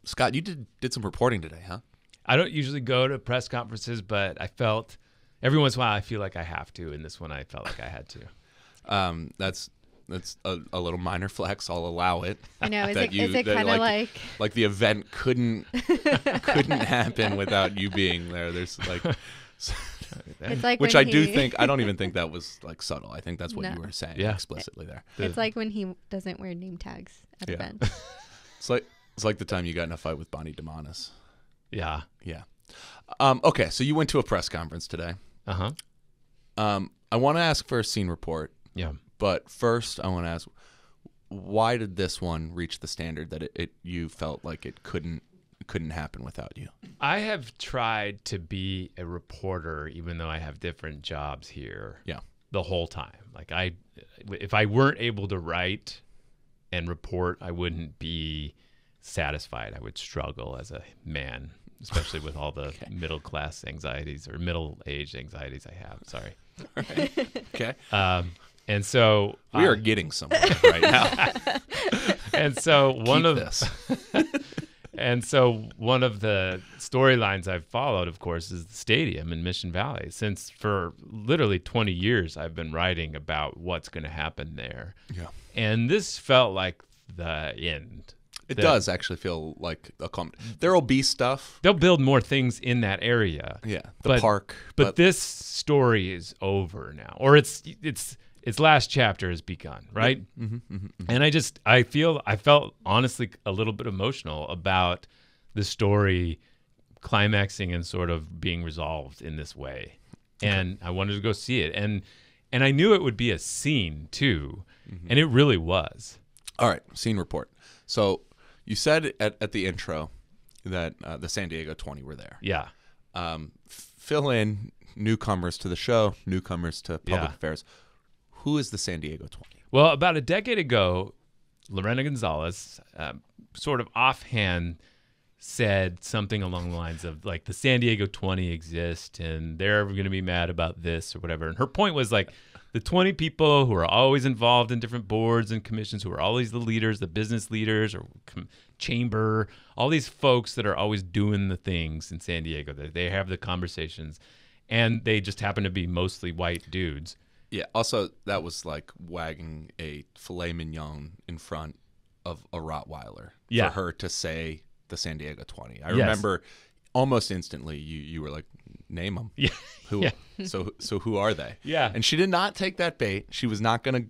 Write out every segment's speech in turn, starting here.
Scott, you did some reporting today, huh? I don't usually go to press conferences, but I felt every once in a while I feel like I have to, and this one I felt like I had to. That's a little minor flex. I'll allow it. I know. Is That it kind of like the event couldn't happen without you being there? There's it's like which when I do think. I don't even think that was like subtle. I think that's what No. you were saying explicitly there. It's like when he doesn't wear name tags at events. It's like the time you got in a fight with Bonnie DeMonis. Yeah. Yeah. Okay, so you went to a press conference today. Uh-huh. I want to ask for a scene report. Yeah. But first, I want to ask, why did this one reach the standard that you felt like it couldn't happen without you? I have tried to be a reporter, even though I have different jobs here. Yeah. The whole time, like if I weren't able to write and report, I wouldn't be satisfied. I would struggle as a man, especially with all the middle-class anxieties or middle-aged anxieties I have. Sorry. Right. Okay. And so we are getting somewhere right now. And so one of the storylines I've followed, of course, is the stadium in Mission Valley. Since for literally 20 years, I've been writing about what's going to happen there. Yeah. And this felt like the end. It does actually feel like a there will be stuff. They'll build more things in that area. Yeah. The park. But this story is over now, or its last chapter has begun, right? And I felt honestly a little bit emotional about the story climaxing and sort of being resolved in this way. And I wanted to go see it. And I knew it would be a scene too. And it really was. All right. Scene report. So you said at the intro that the San Diego 20 were there. Yeah. Fill in newcomers to the show, newcomers to public affairs. Who is the San Diego 20? Well, about a decade ago, Lorena Gonzalez sort of offhand said something along the lines of like the San Diego 20 exist and they're going to be mad about this or whatever. And her point was like the 20 people who are always involved in different boards and commissions, who are always the leaders, the business leaders or chamber, all these folks that are always doing the things in San Diego. They have the conversations and they just happen to be mostly white dudes. Yeah. Also, that was like wagging a filet mignon in front of a Rottweiler for her to say the San Diego 20. I remember almost instantly you were like, name them. Yeah. Who? Yeah. So who are they? Yeah. And she did not take that bait. She was not gonna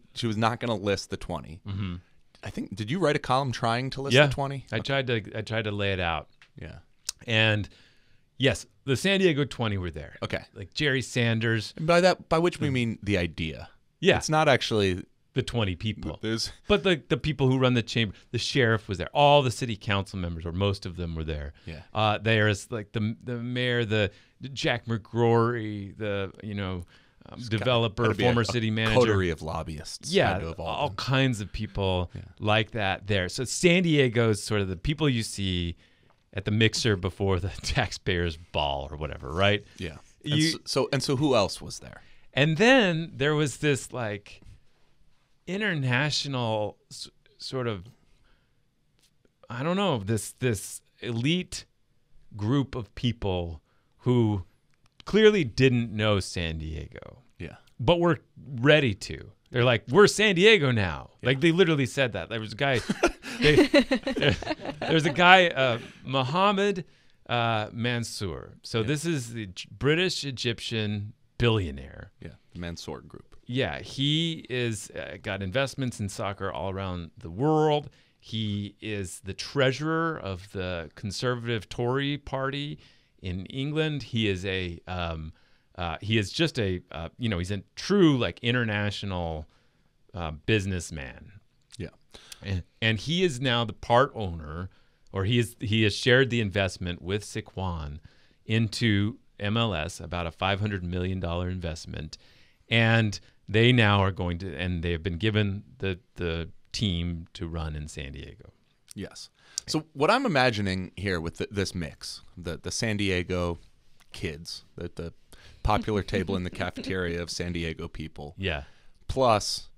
list the 20. Mm-hmm. I think. Did you write a column trying to list the 20? I tried to lay it out. Yeah. And yes, the San Diego 20 were there. Okay. Like Jerry Sanders. And by which we mean the idea. Yeah. It's not actually the 20 people. But the people who run the chamber, the sheriff was there. All the city council members, or most of them, were there. Yeah. There's like the mayor, the Jack McGrory, the developer, former city manager, coterie of lobbyists. Yeah, all kinds of people like that there. So San Diego's sort of the people you see at the mixer before the taxpayers' ball or whatever, right? Yeah. So who else was there? And then there was this like international sort of, I don't know, this elite group of people who clearly didn't know San Diego. Yeah. But were ready to. They're like, we're San Diego now. Yeah. Like they literally said that. There was a guy, there's a guy, Mohammed Mansour. So this is the British Egyptian billionaire. Yeah, the Mansour Group. Yeah, he is got investments in soccer all around the world. He is the treasurer of the Conservative Tory Party in England. He is just a he's a true like international businessman. Yeah, and he is now the part owner, or he has shared the investment with Siquan into MLS, about a $500 million investment, and they now are going to, and they have been given the team to run in San Diego. Yes. So what I'm imagining here with this mix, the San Diego kids, the popular table in the cafeteria of San Diego people, yeah, plus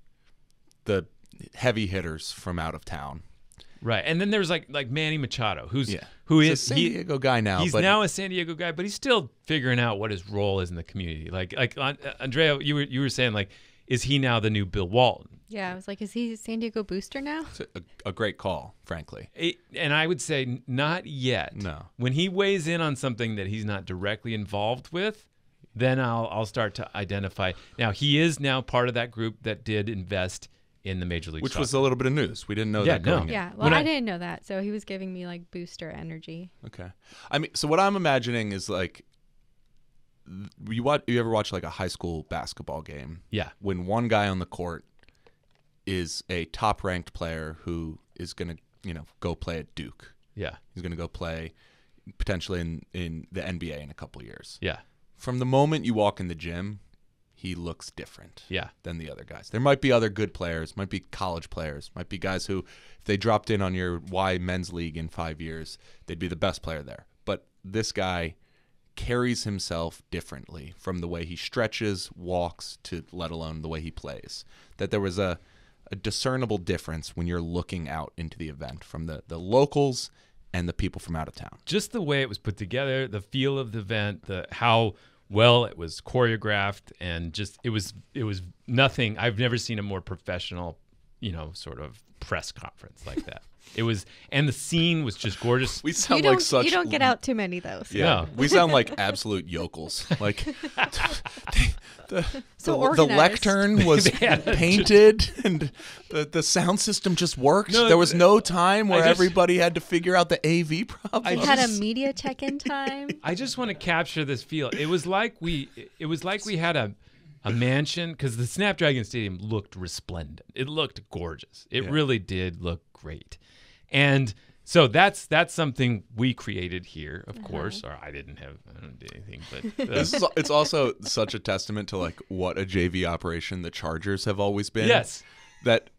the heavy hitters from out of town, Right. And then there's like Manny Machado, who He's is a San Diego guy now. He's now a San Diego guy, but he's still figuring out what his role is in the community. Like Andrea, you were saying, like, is he now the new Bill Walton? Yeah, I was like, is he a San Diego booster now? It's a great call, frankly. And I would say not yet. No. When he weighs in on something that he's not directly involved with, then I'll start to identify. Now, he is now part of that group that did invest in the Major League Which Soccer. Was a little bit of news. We didn't know that going in. Yeah, well, I didn't know that. So he was giving me like booster energy. Okay. I mean, so what I'm imagining is like, you ever watch like a high school basketball game? Yeah. When one guy on the court is a top-ranked player who is going to, go play at Duke. Yeah. He's going to go play potentially in the NBA in a couple years. Yeah. From the moment you walk in the gym, he looks different than the other guys. There might be other good players, might be college players, might be guys who, if they dropped in on your Y men's league in 5 years, they'd be the best player there. But this guy carries himself differently from the way he stretches, walks, to let alone the way he plays. That there was a discernible difference when you're looking out into the event from the locals and the people from out of town. Just the way it was put together, the feel of the event, how well it was choreographed, and just it was nothing. I've never seen a more professional, sort of press conference like that. It was, and the scene was just gorgeous. We sound like such. You don't get out too many though. So. Yeah, no. We sound like absolute yokels. Like the organized. lectern was painted, and the sound system just worked. No, there was no time where everybody had to figure out the AV problems. We had a media check-in time. I just want to capture this feel. It was like we had a mansion, because the Snapdragon Stadium looked resplendent. It looked gorgeous. It really did look great. And so that's something we created here, of course. Or I don't do anything, but it's also such a testament to like what a JV operation the Chargers have always been. Yes. That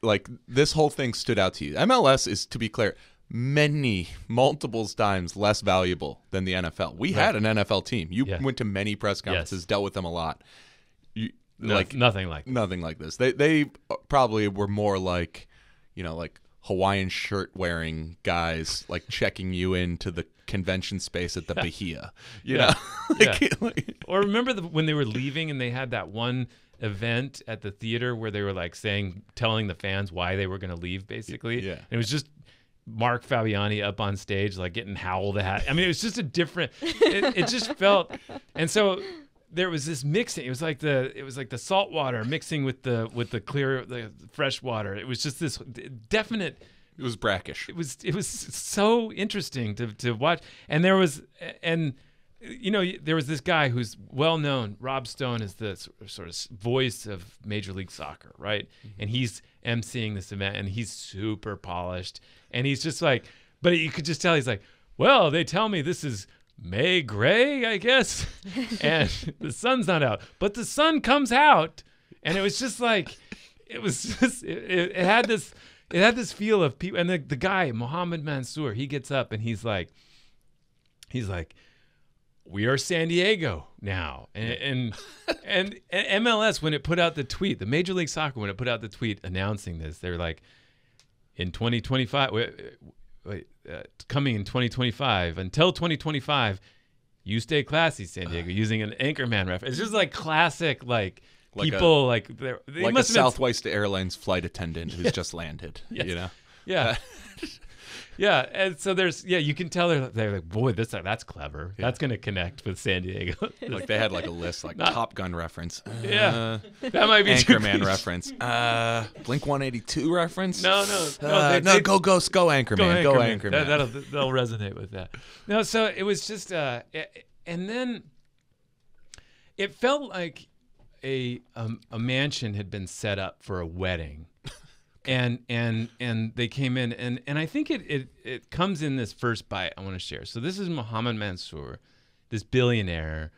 like this whole thing stood out to you. MLS is, to be clear, multiple times less valuable than the NFL. We had an NFL team. You went to many press conferences, dealt with them a lot. Nothing like this. They probably were more like, like Hawaiian shirt wearing guys, like checking you into the convention space at the Bahia. You know? Or remember when they were leaving and they had that one event at the theater where they were like telling the fans why they were going to leave, basically. Yeah. And it was just Mark Fabiani up on stage, like getting howled at. I mean, it was just a different. It just felt, and so there was this mixing. It was like the salt water mixing with the fresh water. It was just this definite. It was brackish. It was so interesting to watch. And there was there was this guy who's well known. Rob Stone is the sort of voice of Major League Soccer, right? Mm-hmm. And he's emceeing this event, and he's super polished, and he's just like, but you could just tell he's like, well, they tell me this is May gray, I guess, and the sun's not out, but the sun comes out, and it was just like, it had this feel of people, and the guy Mohamed Mansour, he gets up and he's like, we are San Diego now, and MLS, when it put out the tweet, the Major League Soccer, when it put out the tweet announcing this, they're like, in 2025. Coming in 2025, until 2025, you stay classy, San Diego, using an Anchorman reference. It's just like classic, like people they like must a Southwest Airlines flight attendant who's just landed. Yes. You know, yeah, and so you can tell they're like, boy, that's clever. Yeah. That's gonna connect with San Diego. Like they had like a list, like Top Gun reference. That might be Anchorman reference. Blink 182 reference. No, go Anchorman. Go Anchorman. They'll resonate with that. No, so it was just, and then it felt like a mansion had been set up for a wedding. And they came in, and I think it comes in this first bite I want to share. So this is Mohamed Mansour, this billionaire,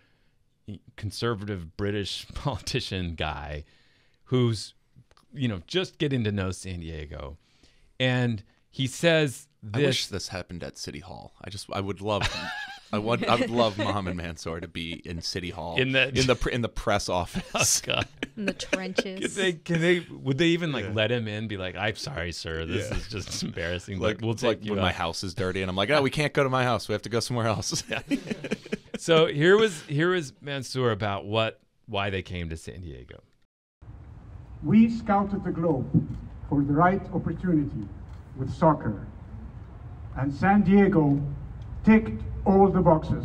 conservative British politician guy, who's just getting to know San Diego, and he says this. I wish this happened at City Hall. I would love I would love Mohamed Mansour to be in City Hall in the press office. Oh, God. In the trenches. Would they even let him in? Be like, I'm sorry, sir. This is just embarrassing. Like we'll take you when out. my house is dirty, and I'm like, we can't go to my house. We have to go somewhere else. So here was Mansour about why they came to San Diego. We scouted the globe for the right opportunity with soccer, and San Diego ticked all the boxes.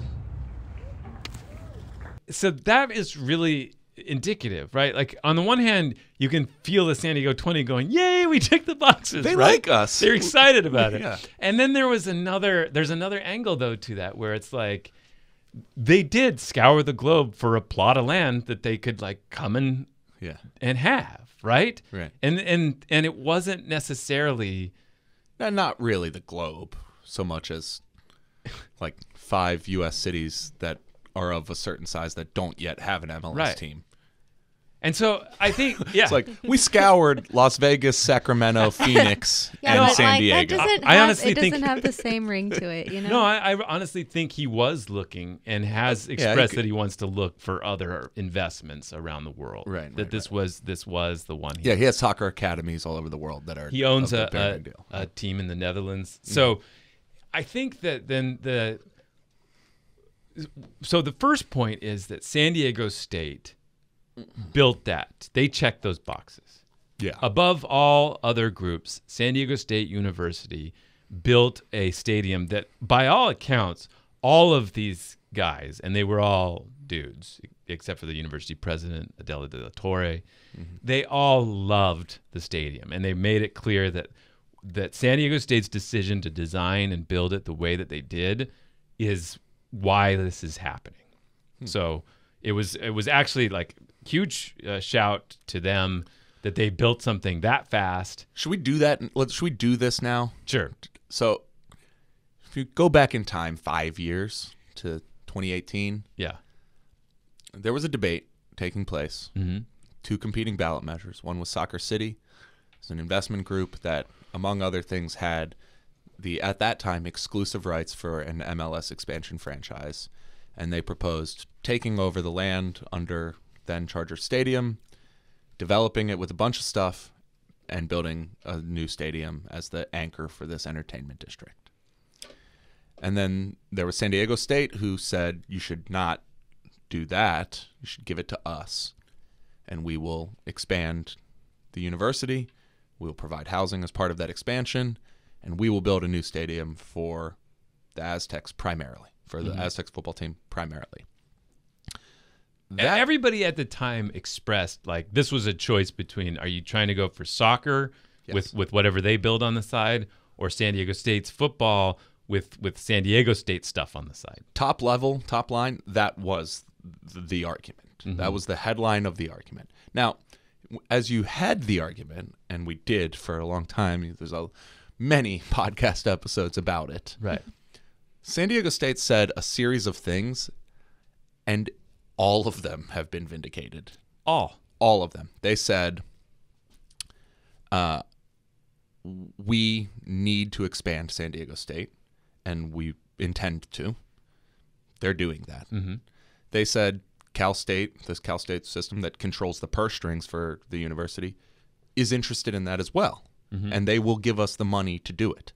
So that is really indicative, right? Like on the one hand, you can feel the San Diego 20 going, "Yay, we ticked the boxes!" They right? like us. They're excited about it. Yeah. And then there's another angle though to that where it's like they did scour the globe for a plot of land that they could like come and have, right? Right. And it wasn't necessarily not really the globe so much as like 5 U.S. cities that are of a certain size that don't yet have an MLS team. And so I think, it's like we scoured Las Vegas, Sacramento, Phoenix, and San Diego. It doesn't have the same ring to it, you know? No, I honestly think he was looking and has expressed that he wants to look for other investments around the world. Right. This was the one. He has soccer academies all over the world that are. He owns a team in the Netherlands. So I think that then the first point is that San Diego State built that. They checked those boxes. Yeah. Above all other groups, San Diego State University built a stadium that, by all accounts, all of these guys, and they were all dudes, except for the university president, Adela de la Torre, they all loved the stadium. And they made it clear that San Diego State's decision to design and build it the way that they did is why this is happening. So it was actually like huge shout to them that they built something that fast. Should we do that? Should we do this now? Sure. So if you go back in time 5 years to 2018, there was a debate taking place. 2 competing ballot measures. One was Soccer City. It's an investment group that, among other things, had the, at that time, exclusive rights for an MLS expansion franchise. And they proposed taking over the land under then Charger Stadium, developing it with a bunch of stuff, and building a new stadium as the anchor for this entertainment district. And then there was San Diego State, who said, you should not do that. You should give it to us, and we will expand the university. We will provide housing as part of that expansion, and we will build a new stadium for the Aztecs primarily, for the Aztecs football team primarily. Everybody at the time expressed like this was a choice between, are you trying to go for soccer with whatever they build on the side, or San Diego State's football with San Diego State stuff on the side? Top level, top line, that was the argument. That was the headline of the argument. Now, as you had the argument, and we did for a long time, there's many podcast episodes about it. Right. San Diego State said a series of things, and all of them have been vindicated. All of them. They said, we need to expand San Diego State, and we intend to. They're doing that. They said Cal State, this Cal State system that controls the purse strings for the university, is interested in that as well. And they will give us the money to do it.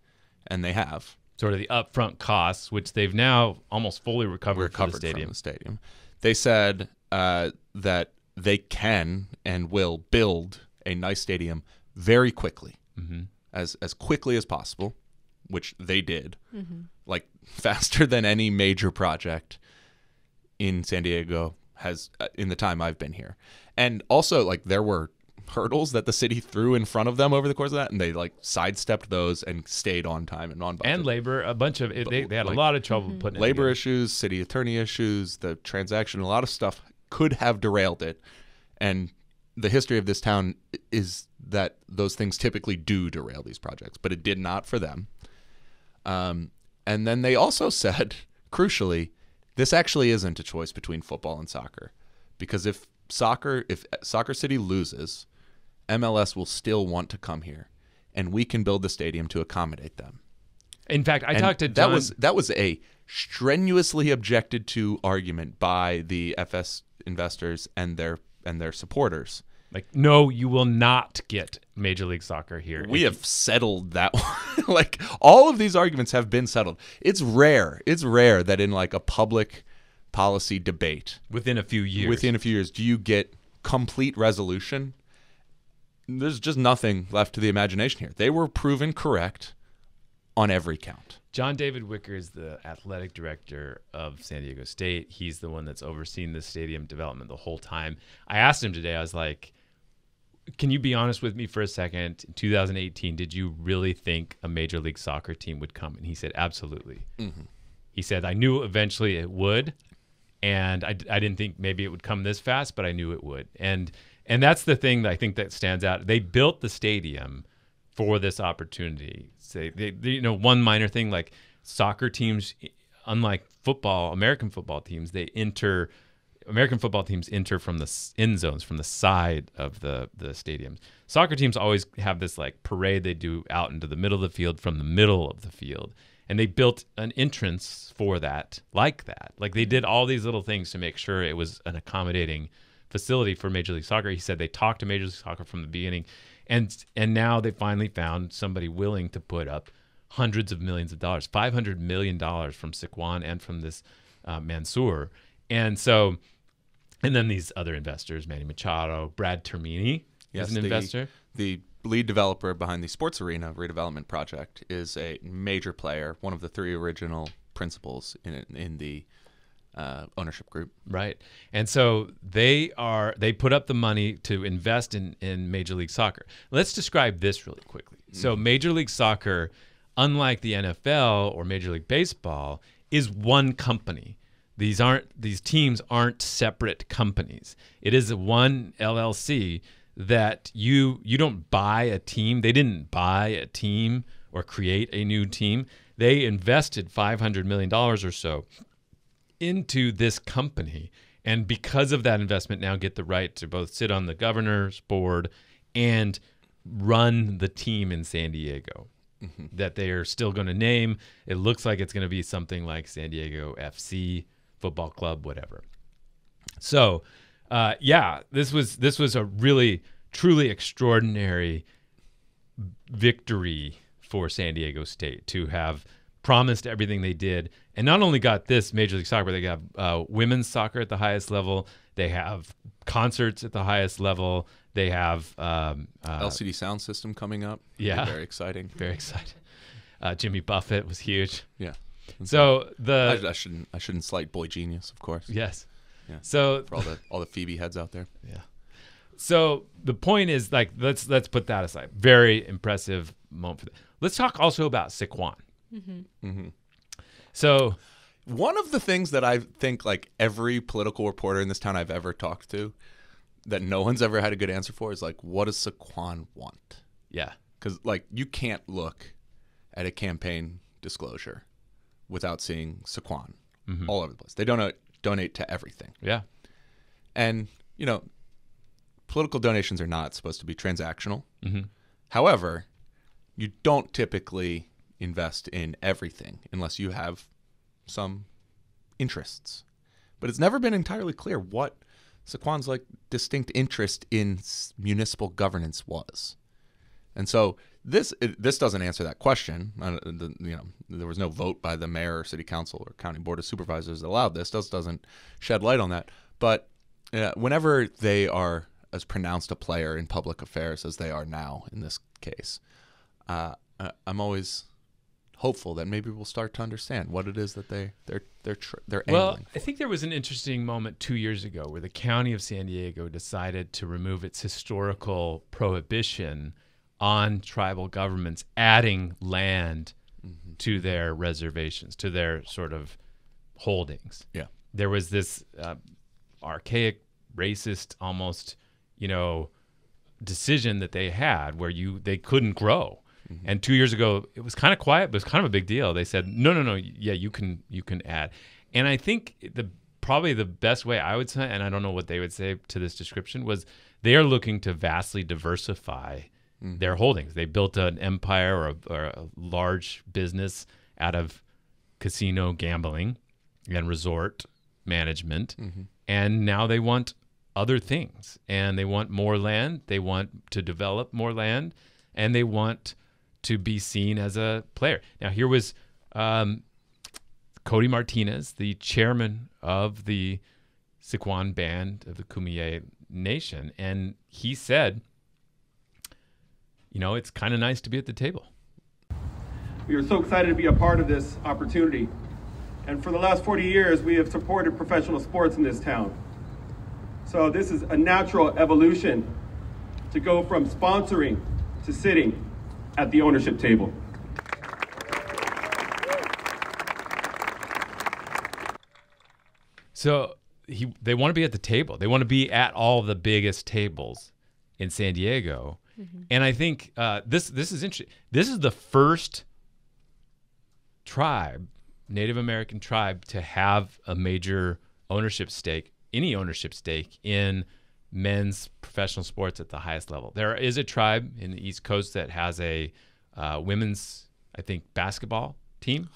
And they have. Sort of the upfront costs, which they've now almost fully recovered from the stadium. They said that they can and will build a nice stadium very quickly, as quickly as possible, which they did, like faster than any major project in San Diego has in the time I've been here. And also, like, there were hurdles that the city threw in front of them over the course of that, and they like sidestepped those and stayed on time and on budget. And labor, a bunch of it, they had like, a lot of trouble putting labor it issues, city attorney issues, the transaction, a lot of stuff could have derailed it. And the history of this town is that those things typically do derail these projects, but it did not for them. And then they also said, crucially, this actually isn't a choice between football and soccer, because if Soccer City loses, MLS will still want to come here, and we can build the stadium to accommodate them. In fact, I talked to John. That was a strenuously objected to argument by the FS investors and their supporters. Like, no, you will not get Major League Soccer here. We have settled that one. Like, all of these arguments have been settled. It's rare that in like a public policy debate within a few years do you get complete resolution. There's just nothing left to the imagination here. They were proven correct on every count. John David Wicker is the athletic director of San Diego State. He's the one that's overseen the stadium development the whole time. I asked him today, I was like, can you be honest with me for a second? In 2018, did you really think a Major League Soccer team would come? And he said, absolutely. Mm-hmm. He said, I knew eventually it would, and I didn't think maybe it would come this fast, but I knew it would. And that's the thing that I think that stands out. They built the stadium for this opportunity. Say, one minor thing, like soccer teams, unlike football, American football teams, American football teams enter from the end zones, from the side of the stadiums. Soccer teams always have this like parade they do out into the middle of the field from the middle of the field. And they built an entrance for that, like that. Like they did all these little things to make sure it was an accommodating facility for Major League Soccer. He said they talked to Major League Soccer from the beginning. And now they finally found somebody willing to put up hundreds of millions of dollars, $500 million from Sycuan and from this Mansour. And so, and then these other investors, Manny Machado, Brad Termini is an investor. The lead developer behind the Sports Arena redevelopment project is a major player, one of the three original principals in the ownership group. Right. And so they put up the money to invest in Major League Soccer. Let's describe this really quickly. So Major League Soccer, unlike the NFL or Major League Baseball, is one company. These teams aren't separate companies. It is one LLC that you don't buy a team. They didn't buy a team or create a new team. They invested $500 million or so into this company, and because of that investment now get the right to both sit on the governor's board and run the team in San Diego that they are still going to name. It looks like it's going to be something like San Diego FC Football Club, whatever. So this was a really truly extraordinary victory for San Diego State to have promised everything they did, and not only got this Major League Soccer, but they have women's soccer at the highest level. They have concerts at the highest level. They have LCD sound system coming up. Yeah, very exciting. Very exciting. Jimmy Buffett was huge. Yeah. So I shouldn't slight Boy Genius, of course. Yes. Yeah. So for all the Phoebe heads out there. Yeah. So the point is, like, let's put that aside. Very impressive moment for them. Let's talk also about Sycuan. Mm-hmm. Mm-hmm. So one of the things that I think like every political reporter in this town I've ever talked to that no one's ever had a good answer for is like, what does Sycuan want? Yeah. Because like you can't look at a campaign disclosure without seeing Sycuan all over the place. They donate to everything. Yeah. And, political donations are not supposed to be transactional. Mm-hmm. However, you don't typically invest in everything unless you have some interests. But it's never been entirely clear what Sycuan's like distinct interest in municipal governance was. And so this doesn't answer that question. There was no vote by the mayor or city council or county board of supervisors that allowed this. This doesn't shed light on that. But whenever they are as pronounced a player in public affairs as they are now in this case, I'm always hopeful that maybe we'll start to understand what it is that they're angling Well, for. I think there was an interesting moment 2 years ago where the county of San Diego decided to remove its historical prohibition on tribal governments adding land to their reservations, to their sort of holdings. Yeah. There was this archaic, racist, almost, decision that they had where they couldn't grow. Mm-hmm. And 2 years ago, it was kind of quiet, but it was kind of a big deal. They said, no, yeah, you can add. And I think probably the best way I would say, and I don't know what they would say to this description, was they are looking to vastly diversify their holdings. They built an empire or a large business out of casino gambling and resort management. And now they want other things, and they want more land. They want to develop more land, and they want to be seen as a player. Now, here was Cody Martinez, the chairman of the Sycuan band of the Kumeyaay Nation, and he said, you know, it's kind of nice to be at the table. We are so excited to be a part of this opportunity. And for the last 40 years, we have supported professional sports in this town. So this is a natural evolution to go from sponsoring to sitting at the ownership table. So they want to be at the table. They want to be at all the biggest tables in San Diego. And I think this is interesting. This is the first tribe, Native American tribe, to have a major ownership stake, any ownership stake in men's professional sports at the highest level. There is a tribe in the East Coast that has a women's, I think, basketball team.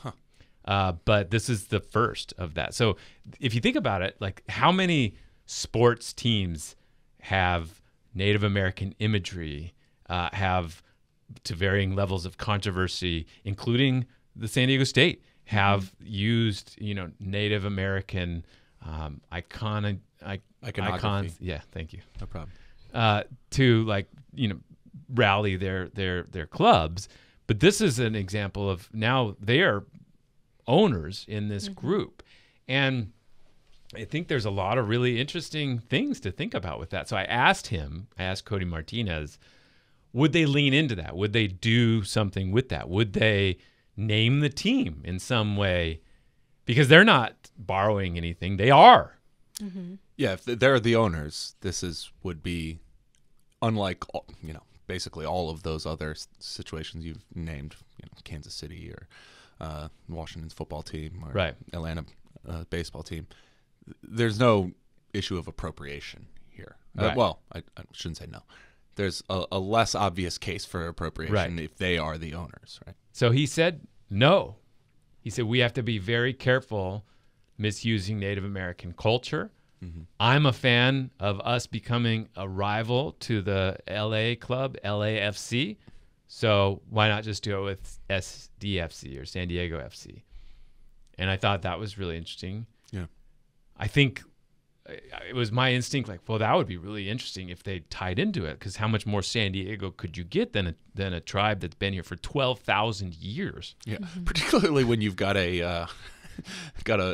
But this is the first of that. So if you think about it, like how many sports teams have Native American imagery, have to varying levels of controversy, including the San Diego State, have used, you know, Native American icons. Yeah, thank you. No problem. To, like, you know, rally their clubs. But this is an example of now they are owners in this group. And I think there's a lot of really interesting things to think about with that. So I asked Cody Martinez, would they lean into that? Would they do something with that? Would they name the team in some way? Because they're not borrowing anything. They are. Yeah, if they're the owners, would be unlike, you know, basically all of those other situations you've named, you know, Kansas City or Washington's football team or Atlanta baseball team. There's no issue of appropriation here. Well, I shouldn't say no. There's a less obvious case for appropriation if they are the owners, right? So he said no. He said we have to be very careful misusing Native American culture. I'm a fan of us becoming a rival to the LA club, LAFC. So why not just do it with SDFC or San Diego FC? And I thought that was really interesting. Yeah. I think it was my instinct, like, well, that would be really interesting if they tied into it, because how much more San Diego could you get than a tribe that's been here for 12,000 years? Yeah, particularly when you've got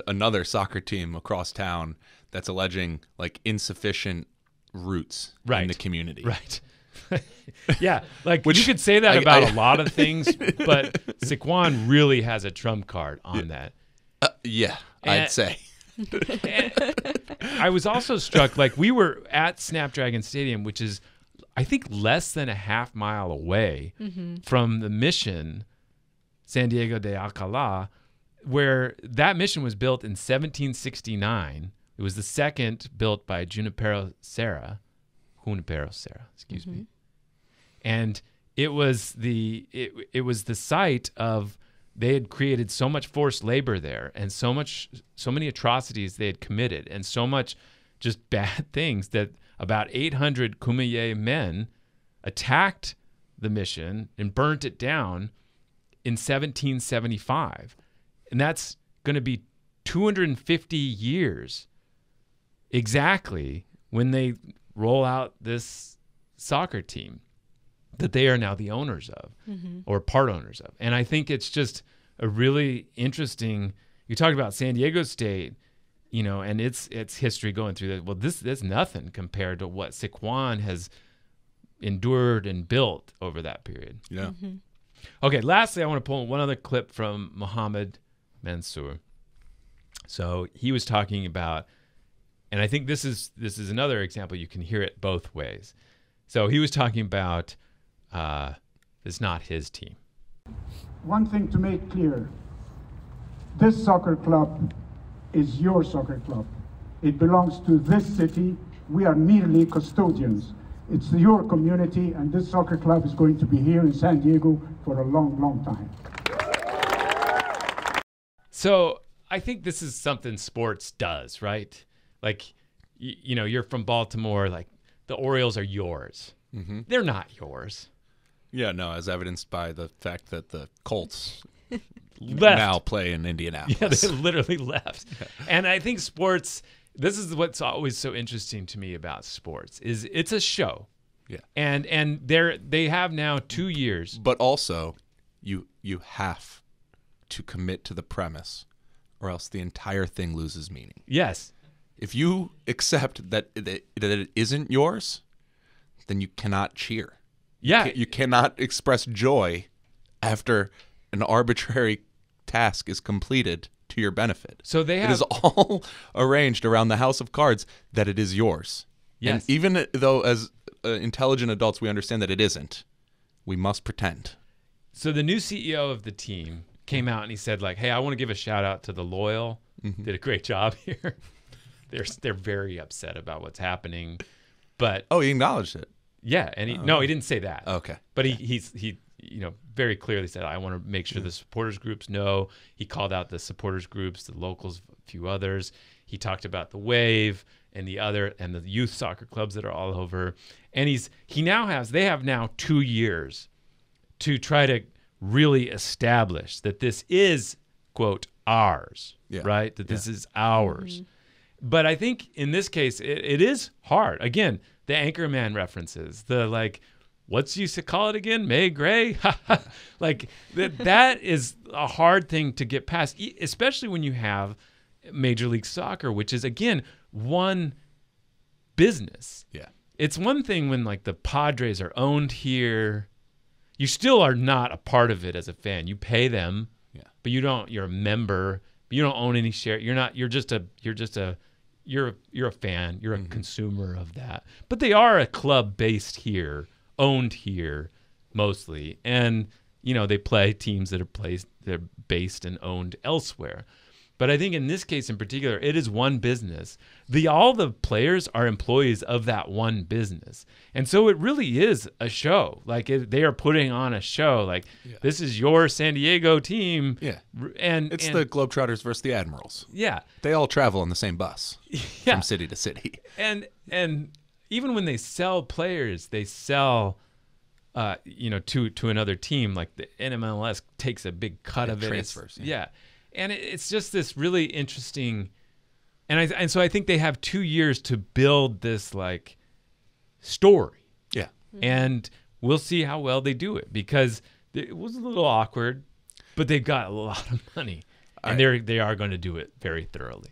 another soccer team across town that's alleging like insufficient roots in the community. Right. Yeah, like you could say that about a lot of things, but Sycuan really has a trump card on that. I'd say. I was also struck, like we were at Snapdragon Stadium, which is, I think, less than a half mile away from the mission, San Diego de Alcalá, where that mission was built in 1769. It was the second built by Junipero Serra, excuse me. And it was the site of, they had created so much forced labor there, and so many atrocities they had committed, and so much just bad things, that about 800 Kumeyaay men attacked the mission and burnt it down in 1775. And that's going to be 250 years exactly when they roll out this soccer team that they are now the owners of, or part owners of. And I think it's just a really interesting, you talked about San Diego State, you know, and its history going through that. Well, this nothing compared to what Sycuan has endured and built over that period. Yeah. Okay, lastly, I want to pull one other clip from Mohammed Mansour. So he was talking about, and I think this is another example, you can hear it both ways. So he was talking about it's not his team. One thing to make clear, this soccer club is your soccer club. It belongs to this city. We are merely custodians. It's your community, and this soccer club is going to be here in San Diego for a long, long time. So I think this is something sports does, right? Like, you know, you're from Baltimore, like the Orioles are yours. Mm-hmm. They're not yours. Yeah, no, as evidenced by the fact that the Colts left. Now play in Indianapolis. Yeah, they literally left. Yeah. And I think sports, this is what's always so interesting to me about sports, is it's a show. Yeah. And they have now 2 years. But also, you have to commit to the premise, or else the entire thing loses meaning. Yes. If you accept that it isn't yours, then you cannot cheer. Yeah. You cannot express joy after an arbitrary task is completed to your benefit. So it is all arranged around the house of cards that it is yours. Yes. And even though as intelligent adults we understand that it isn't, we must pretend. So the new CEO of the team came out and he said, like, hey, I want to give a shout out to the Loyal. Mm-hmm. Did a great job here. They're very upset about what's happening. But he acknowledged it. Yeah, and he didn't say that. Okay. But he very clearly said, I want to make sure the supporters groups know. He called out the supporters groups, the locals, a few others. He talked about the Wave and the youth soccer clubs that are all over. And they have now 2 years to try to really establish that this is, quote, ours, right? That this is ours. Mm-hmm. But I think in this case, it is hard. Again, the Anchorman references, the like, what's you used to call it again? May Gray? Like that is a hard thing to get past, especially when you have Major League Soccer, which is, again, one business. Yeah. It's one thing when like the Padres are owned here. You still are not a part of it as a fan. You pay them, but you're a member, but you don't own any share. You're a fan. You're a consumer of that. But they are a club based here, owned here mostly. And, they play teams that they're based and owned elsewhere. But I think in this case in particular, it is one business. All the players are employees of that one business. And so it really is a show. Like they are putting on a show. Like this is your San Diego team. Yeah. And it's the Globetrotters versus the Admirals. Yeah. They all travel on the same bus from city to city. And even when they sell players, they sell to another team. Like the NMLS takes a big cut of it. Transfers. And it's just this really interesting, and so I think they have 2 years to build this like story. Yeah. And we'll see how well they do it, because it was a little awkward, but they've got a lot of money, and they are going to do it very thoroughly.